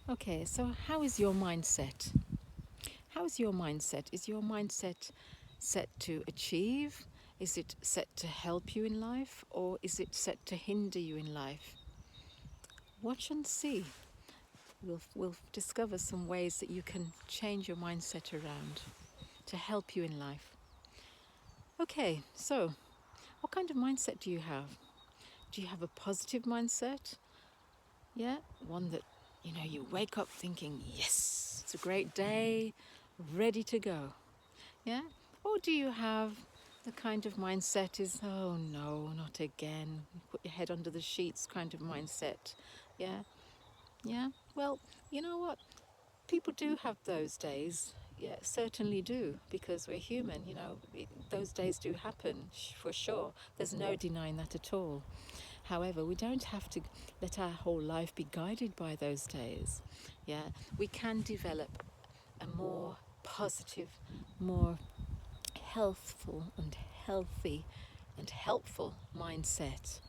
Okay, so how is your mindset? How is your mindset? Is your mindset set to achieve? Is it set to help you in life? Or is it set to hinder you in life? Watch and see. We'll discover some ways that you can change your mindset around to help you in life. Okay, so what kind of mindset do you have? Do you have a positive mindset? Yeah, one that, you wake up thinking, yes, it's a great day, ready to go. Yeah? Or do you have the kind of mindset is, oh no, not again, put your head under the sheets kind of mindset? Yeah? Yeah? Well, you know what? People do have those days. Yeah, certainly do, because we're human, those days do happen, for sure. There's no denying that at all. However, we don't have to let our whole life be guided by those days. Yeah, we can develop a more positive, more healthful and healthy and helpful mindset.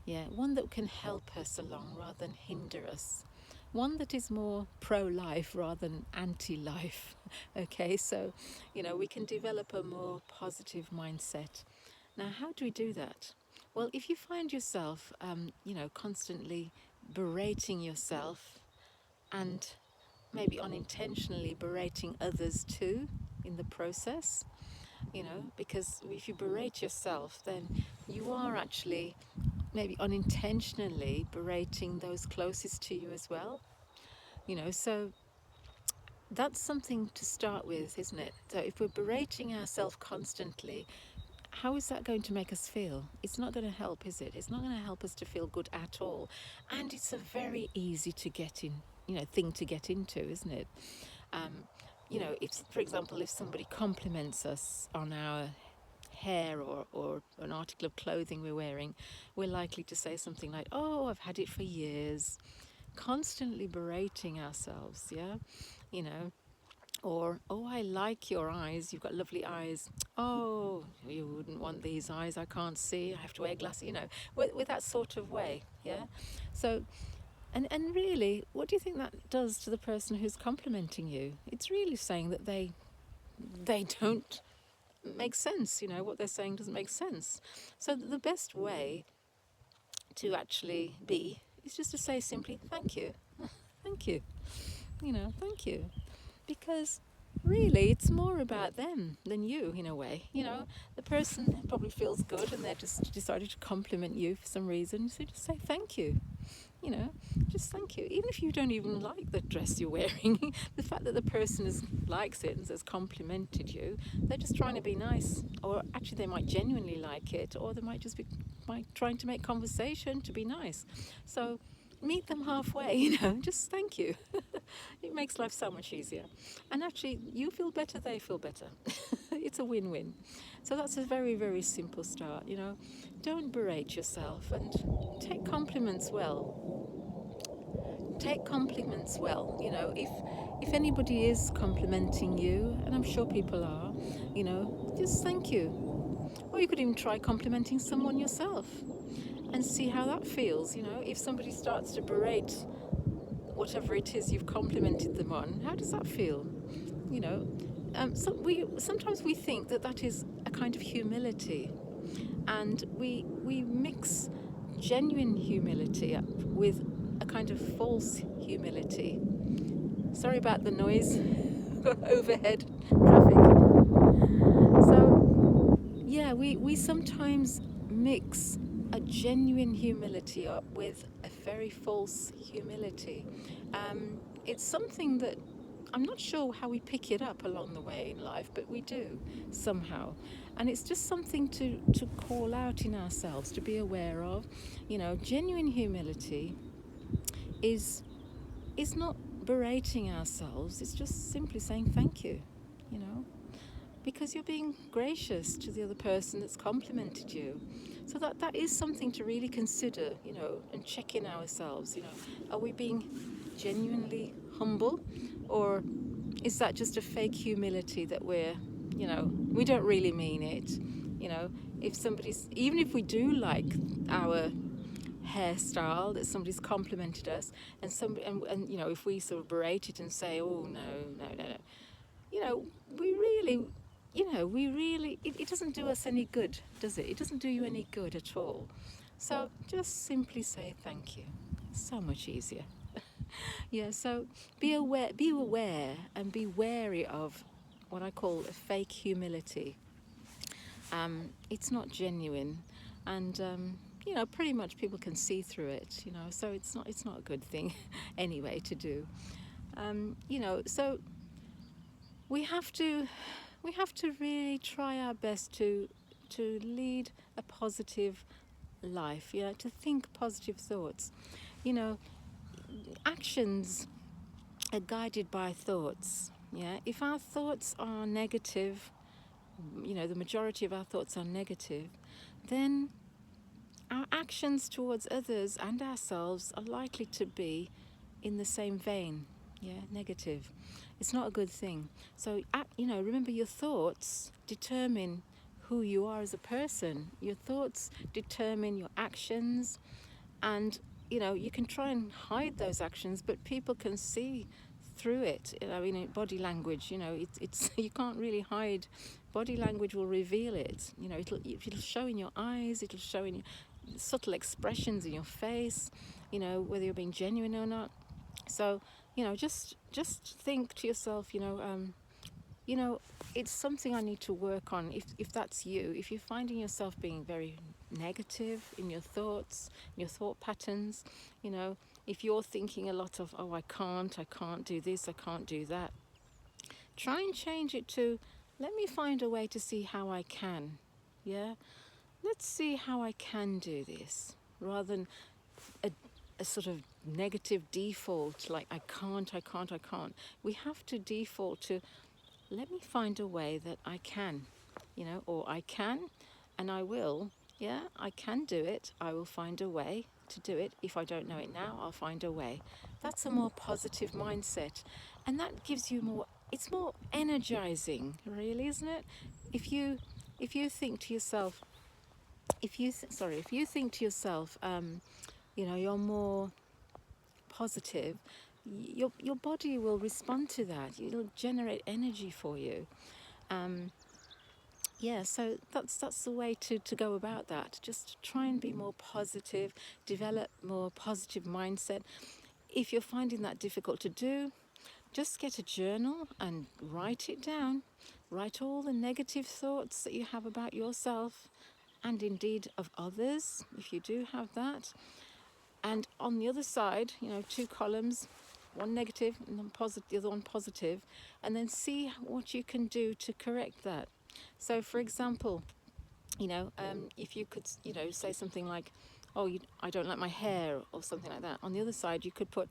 Yeah, one that can help us along rather than hinder us. One that is more pro-life rather than anti-life. Okay, so, we can develop a more positive mindset. Now, how do we do that? Well, if you find yourself, constantly berating yourself and maybe unintentionally berating others too in the process, because if you berate yourself, then you are actually maybe unintentionally berating those closest to you as well. So that's something to start with, isn't it? So if we're berating ourselves constantly, how is that going to make us feel? It's not going to help, is it? It's not going to help us to feel good at all. And it's a very easy to get in, thing to get into, isn't it? Um, if, for example, if somebody compliments us on our hair or an article of clothing we're wearing, we're likely to say something like, oh, I've had it for years, constantly berating ourselves, yeah? You know, or, oh, I like your eyes, you've got lovely eyes. Oh, you wouldn't want these eyes, I can't see, I have to wear glasses, with that sort of way, yeah? So, and really, what do you think that does to the person who's complimenting you? It's really saying that they don't make sense, what they're saying doesn't make sense. So the best way to actually be is just to say simply, thank you, thank you, thank you. Because really, it's more about them than you, in a way. The person probably feels good and they've just decided to compliment you for some reason, so just say thank you. you know, just thank you. Even if you don't even like the dress you're wearing, the fact that the person likes it and has complimented you, they're just trying to be nice. Or actually, they might genuinely like it, or they might just be trying to make conversation to be nice. So meet them halfway, just thank you. It makes life so much easier. And actually, you feel better, they feel better. It's a win-win. So that's a very, very simple start, Don't berate yourself and take compliments well. Take compliments well. If anybody is complimenting you, and I'm sure people are, just thank you. Or you could even try complimenting someone yourself and see how that feels. If somebody starts to berate whatever it is you've complimented them on, how does that feel? Sometimes we think that is a kind of humility, and we mix genuine humility up with a kind of false humility. Sorry about the noise, overhead traffic. So yeah, we sometimes mix a genuine humility up with a very false humility. It's something that I'm not sure how we pick it up along the way in life, but we do somehow. And it's just something to call out in ourselves, to be aware of. Genuine humility is not berating ourselves, it's just simply saying thank you, you know, because you're being gracious to the other person that's complimented you. So that is something to really consider, and check in ourselves, Are we being genuinely humble, or is that just a fake humility that we don't really mean it? If somebody's, even if we do like our hairstyle that somebody's complimented us, and you know, if we sort of berate it and say, oh no, no, no, no, you know, we really, it doesn't do us any good, does it? It doesn't do you any good at all. So just simply say thank you. So much easier. Yeah, so be aware and be wary of what I call a fake humility. It's not genuine, and you know, pretty much people can see through it. You know, so it's not a good thing anyway to do. You know, so we have to really try our best to lead a positive life. You know, to think positive thoughts. You know, actions are guided by thoughts. Yeah, if our thoughts are negative, you know, the majority of our thoughts are negative, then our actions towards others and ourselves are likely to be in the same vein. Yeah, negative. It's not a good thing. So, you know, remember, your thoughts determine who you are as a person. Your thoughts determine your actions, and you know, you can try and hide those actions, but people can see through it. I mean, body language, you know, it's you can't really hide. Body language will reveal it. You know, it'll show in your eyes, it'll show in your subtle expressions in your face, you know, whether you're being genuine or not. So, you know, just think to yourself, you know, it's something I need to work on. If that's you, if you're finding yourself being very negative in your thoughts, in your thought patterns, you know, if you're thinking a lot of, oh, I can't do this, I can't do that, try and change it to, let me find a way to see how I can. Yeah, let's see how I can do this, rather than a, a sort of negative default, like I can't. We have to default to, let me find a way that I can, you know, or I can and I will. Yeah, I can do it. I will find a way to do it. If I don't know it now, I'll find a way. That's a more positive mindset, and that gives you more, it's more energizing, really, isn't it? If you think to yourself, if you think to yourself, you know, you're more positive, your body will respond to that. It'll generate energy for you. Um, yeah, so that's the way to go about that. Just try and be more positive, develop more positive mindset. If you're finding that difficult to do, just get a journal and write it down. Write all the negative thoughts that you have about yourself and indeed of others, if you do have that. And on the other side, you know, two columns, one negative and then positive, the other one positive, and then see what you can do to correct that. So, for example, you know, if you could, you know, say something like, oh, I don't like my hair, or something like that. On the other side, you could put,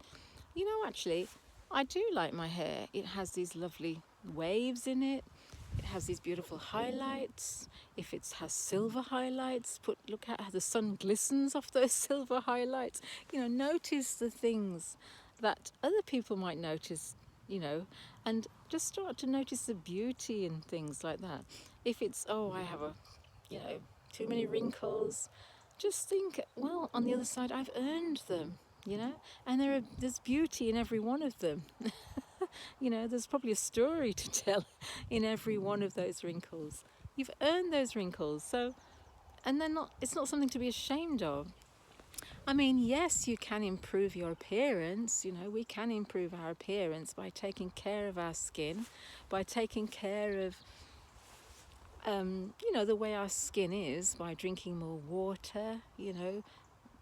you know, actually, I do like my hair. It has these lovely waves in it. It has these beautiful highlights. If it has silver highlights, look at how the sun glistens off those silver highlights. You know, notice the things that other people might notice, you know, and just start to notice the beauty in things like that. If it's, oh, I have you know, too many wrinkles, just think, well, on the other side, I've earned them, you know, and there's beauty in every one of them. You know, there's probably a story to tell in every one of those wrinkles. You've earned those wrinkles, so, and it's not something to be ashamed of. I mean, yes, you can improve your appearance. You know, we can improve our appearance by taking care of our skin, by taking care of, you know, the way our skin is, by drinking more water, you know,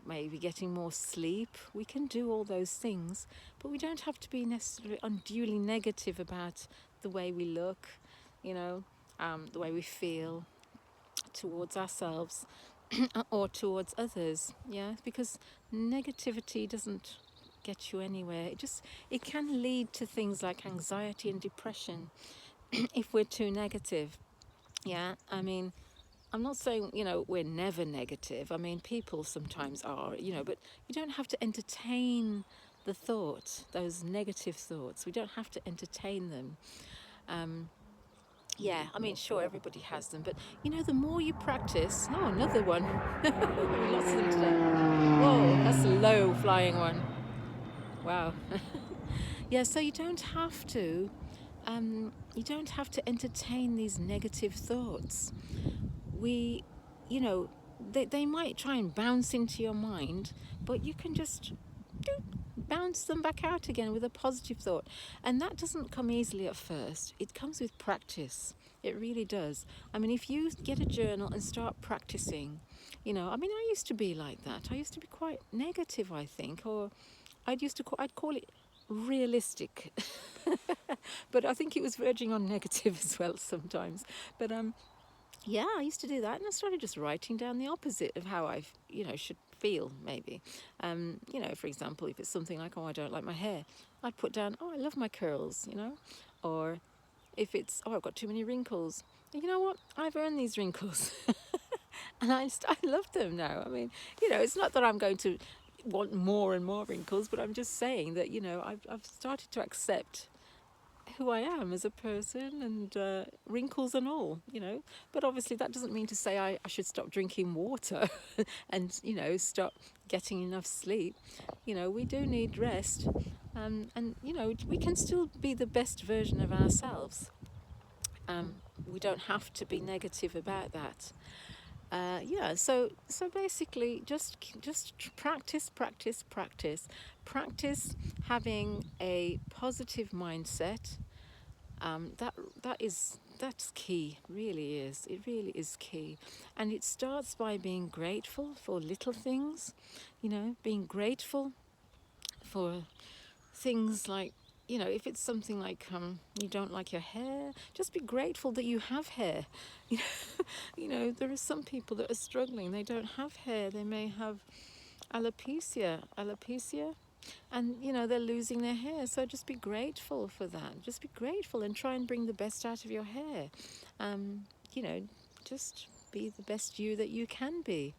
maybe getting more sleep. We can do all those things, but we don't have to be necessarily unduly negative about the way we look, you know, the way we feel towards ourselves or towards others. Yeah, because negativity doesn't get you anywhere. It can lead to things like anxiety and depression if we're too negative. Yeah, I mean, I'm not saying, you know, we're never negative. I mean, people sometimes are, you know, but you don't have to entertain the thought, those negative thoughts. We don't have to entertain them. Yeah, I mean, sure, everybody has them, but the more you practice. Oh, another one. Having lots of them today. Whoa, that's a low flying one. Wow. Yeah, so you don't have to entertain these negative thoughts. We, you know, they might try and bounce into your mind, but you can just bounce them back out again with a positive thought. And that doesn't come easily at first. It comes with practice. It really does. I mean, if you get a journal and start practicing, I mean, I used to be like that. I used to be quite negative, I think, or I'd call it realistic. But I think it was verging on negative as well sometimes. But yeah, I used to do that, and I started just writing down the opposite of how I, should feel. Maybe, for example, if it's something like, oh, I don't like my hair, I'd put down, oh, I love my curls, or if it's, oh, I've got too many wrinkles. You know what? I've earned these wrinkles, and I love them now. I mean, it's not that I'm going to want more and more wrinkles, but I'm just saying that I've started to accept who I am as a person, and wrinkles and all, But obviously, that doesn't mean to say I should stop drinking water and, stop getting enough sleep. We do need rest, and, we can still be the best version of ourselves. We don't have to be negative about that. Yeah, so basically, just practice, practice, practice, practice having a positive mindset. That that's key. Really is. It really is key, and it starts by being grateful for little things. Being grateful for things like, if it's something like you don't like your hair, just be grateful that you have hair. You know, there are some people that are struggling. They don't have hair. They may have alopecia, and they're losing their hair. So just be grateful for that. Just be grateful and try and bring the best out of your hair. Um, you know, just be the best you that you can be.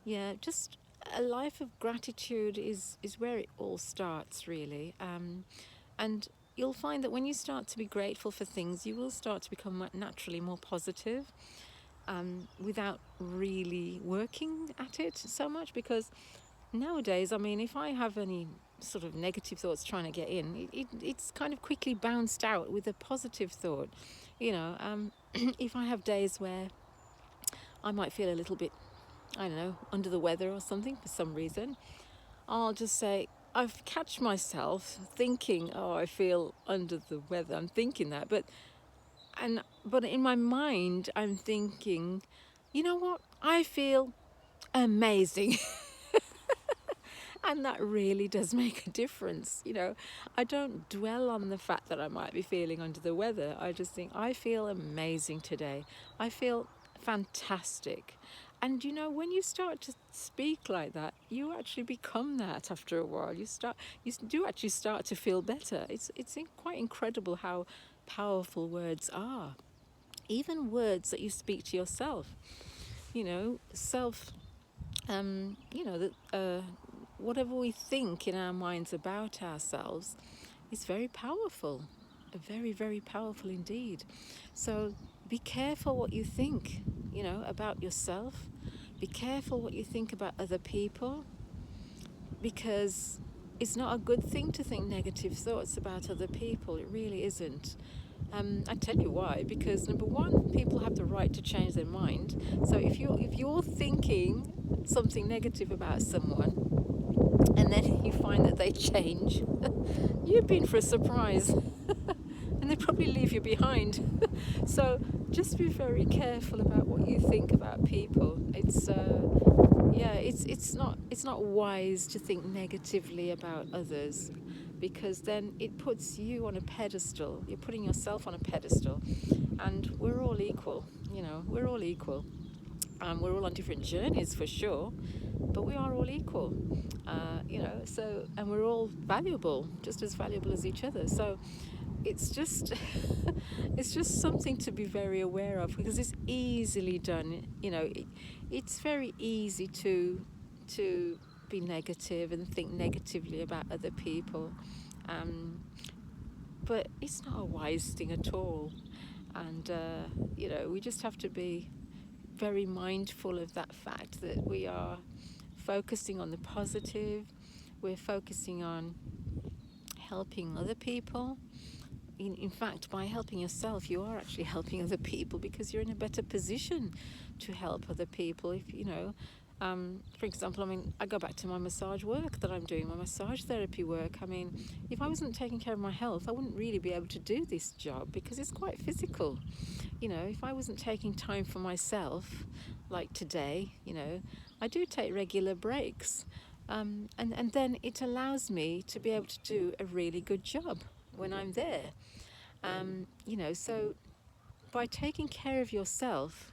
Yeah, just a life of gratitude is where it all starts, really. And you'll find that when you start to be grateful for things, you will start to become naturally more positive, without really working at it so much. Because nowadays, I mean, if I have any sort of negative thoughts trying to get in, it's kind of quickly bounced out with a positive thought. If I have days where I might feel a little bit, I don't know, under the weather or something for some reason, I'll just say, I've catch myself thinking, oh, I feel under the weather. I'm thinking that, but in my mind, I'm thinking, you know what? I feel amazing. And that really does make a difference. I don't dwell on the fact that I might be feeling under the weather. I just think, I feel amazing today. I feel fantastic. And when you start to speak like that, you actually become that after a while. You do actually start to feel better. It's quite incredible how powerful words are. Even words that you speak to yourself. Self. That whatever we think in our minds about ourselves is very powerful, very, very powerful indeed. So be careful what you think, about yourself. Be careful what you think about other people, because it's not a good thing to think negative thoughts about other people. It really isn't. I tell you why. Because number one, people have the right to change their mind. So if you're thinking something negative about someone, and then you find that they change, you've been for a surprise. And they probably leave you behind. So just be very careful about what you think about people. It's not wise to think negatively about others, because then it puts you on a pedestal. You're putting yourself on a pedestal, and we're all equal. We're all equal. We're all on different journeys for sure, but we are all equal. And we're all valuable, just as valuable as each other. So it's just it's just something to be very aware of, because it's easily done. It's very easy to be negative and think negatively about other people, but it's not a wise thing at all. And, we just have to be very mindful of that fact that we are focusing on the positive, we're focusing on helping other people. In fact, by helping yourself, you are actually helping other people because you're in a better position to help other people. If for example, I go back to my massage work that I'm doing, my massage therapy work. If I wasn't taking care of my health, I wouldn't really be able to do this job because it's quite physical. If I wasn't taking time for myself, like today, I do take regular breaks. And then it allows me to be able to do a really good job when I'm there. So by taking care of yourself,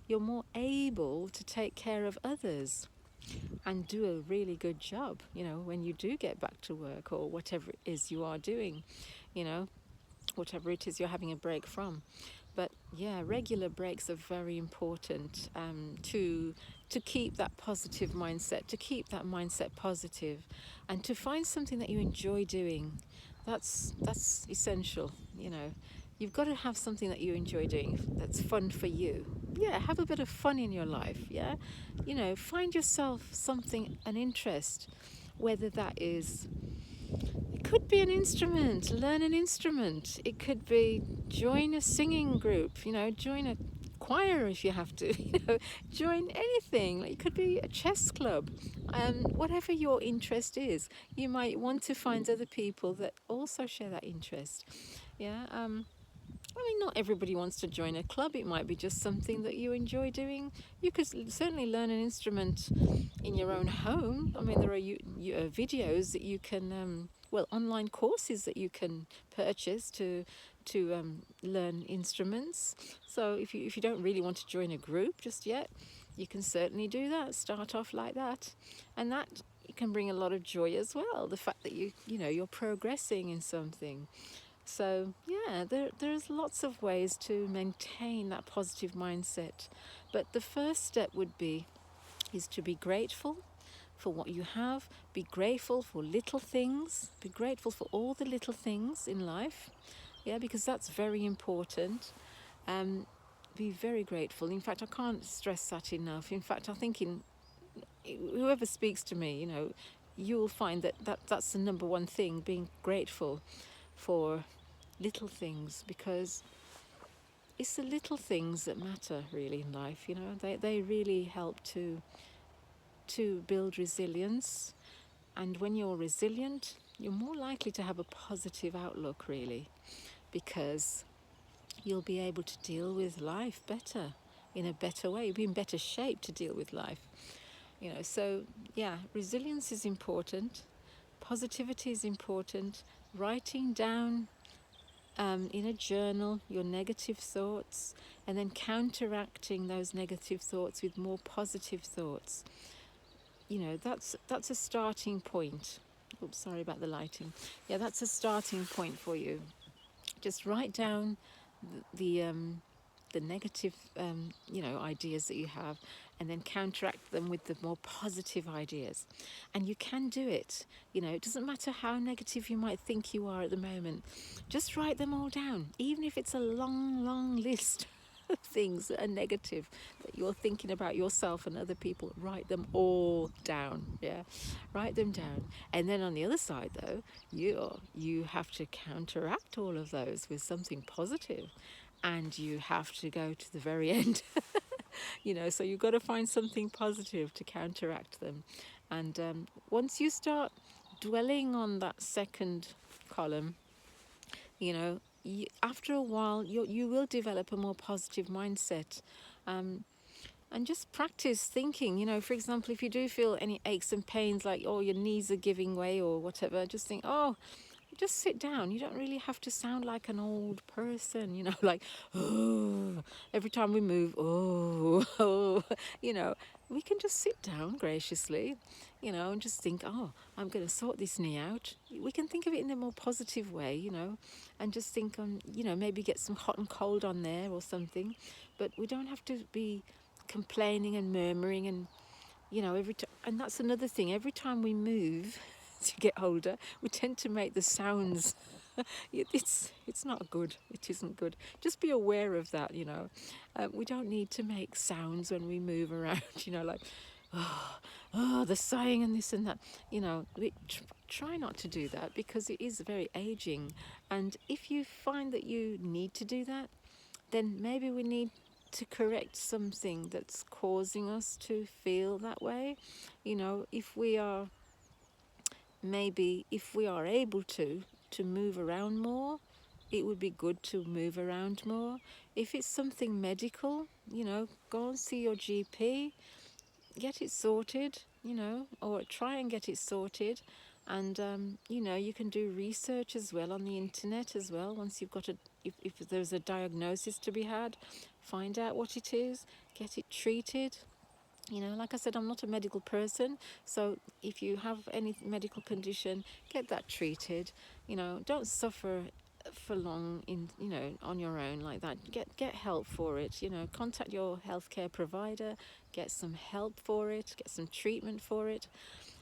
you're more able to take care of others and do a really good job, when you do get back to work or whatever it is you are doing, you know, whatever it is you're having a break from. But yeah, regular breaks are very important to keep that positive mindset, to keep that mindset positive, and to find something that you enjoy doing. That's essential. You've got to have something that you enjoy doing that's fun for you. Yeah, have a bit of fun in your life. Yeah, find yourself something, an interest, whether that is, it could be an instrument, learn an instrument. It could be join a singing group, join a choir if you have to, join anything. It could be a chess club. Whatever your interest is, you might want to find other people that also share that interest. Yeah. Not everybody wants to join a club. It might be just something that you enjoy doing. You could certainly learn an instrument in your own home. There are videos that you can, online courses that you can purchase to learn instruments. So if you don't really want to join a group just yet, you can certainly do that. Start off like that, and that can bring a lot of joy as well. The fact that you're progressing in something. So yeah, there's lots of ways to maintain that positive mindset, but the first step is to be grateful for what you have. Be grateful for little things. Be grateful for all the little things in life. Yeah, because that's very important. Um, be very grateful. In fact, I can't stress that enough. In fact, I think whoever speaks to me, you'll find that's the number one thing, being grateful for little things, because it's the little things that matter really in life. They really help to build resilience, and when you're resilient, you're more likely to have a positive outlook, really, because you'll be able to deal with life better, in a better way. You'll be in better shape to deal with life. So yeah, resilience is important, positivity is important, writing down in a journal your negative thoughts, and then counteracting those negative thoughts with more positive thoughts. That's a starting point. Oops, sorry about the lighting. Yeah, that's a starting point for you. Just write down the negative ideas that you have, and then counteract them with the more positive ideas. And you can do it. It doesn't matter how negative you might think you are at the moment. Just write them all down, even if it's a long list of things that are negative that you're thinking about yourself and other people. Write them all down. Yeah, write them down. And then on the other side, though, you have to counteract all of those with something positive, and you have to go to the very end. So you've got to find something positive to counteract them. And once you start dwelling on that second column, after a while you will develop a more positive mindset. And just practice thinking, for example, if you do feel any aches and pains, like, oh, your knees are giving way or whatever, just think, oh, just sit down. You don't really have to sound like an old person, like, oh, every time we move, oh, oh, we can just sit down graciously, and just think, oh, I'm going to sort this knee out. We can think of it in a more positive way, and just think, maybe get some hot and cold on there or something. But we don't have to be complaining and murmuring, and and that's another thing. Every time we move to get older, we tend to make the sounds It's not good. It isn't good. Just be aware of that. We don't need to make sounds when we move around. Like oh, the sighing and this and that. Try not to do that because it is very aging. And if you find that you need to do that, then maybe we need to correct something that's causing us to feel that way. If we are maybe if we are able to move around more, it would be good to move around more. If it's something medical, go and see your GP, get it sorted, or try and get it sorted. And you can do research as well on the internet as well. Once you've got if there's a diagnosis to be had, find out what it is, get it treated. Like I said, I'm not a medical person, so if you have any medical condition, get that treated. Don't suffer for long on your own like that. Get help for it. Contact your healthcare provider, get some help for it, get some treatment for it.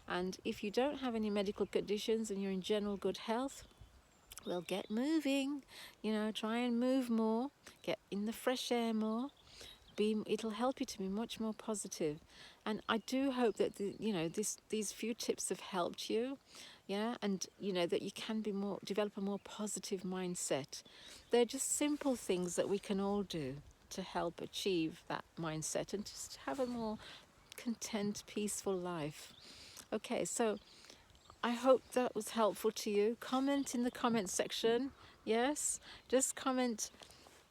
And if you don't have any medical conditions and you're in general good health, well, get moving. Try and move more, get in the fresh air more. It'll help you to be much more positive. And I do hope that these few tips have helped you. Yeah, and that you can develop a more positive mindset. They're just simple things that we can all do to help achieve that mindset and just have a more content, peaceful life. Okay, so I hope that was helpful to you. Comment in the comment section. Yes, just comment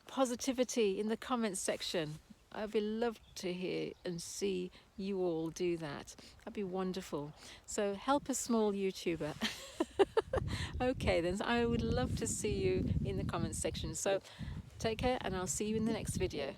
positivity in the comments section. I'd be loved to hear and see you all do that. That'd be wonderful. So help a small YouTuber. Okay then, so I would love to see you in the comments section. So take care and I'll see you in the next video.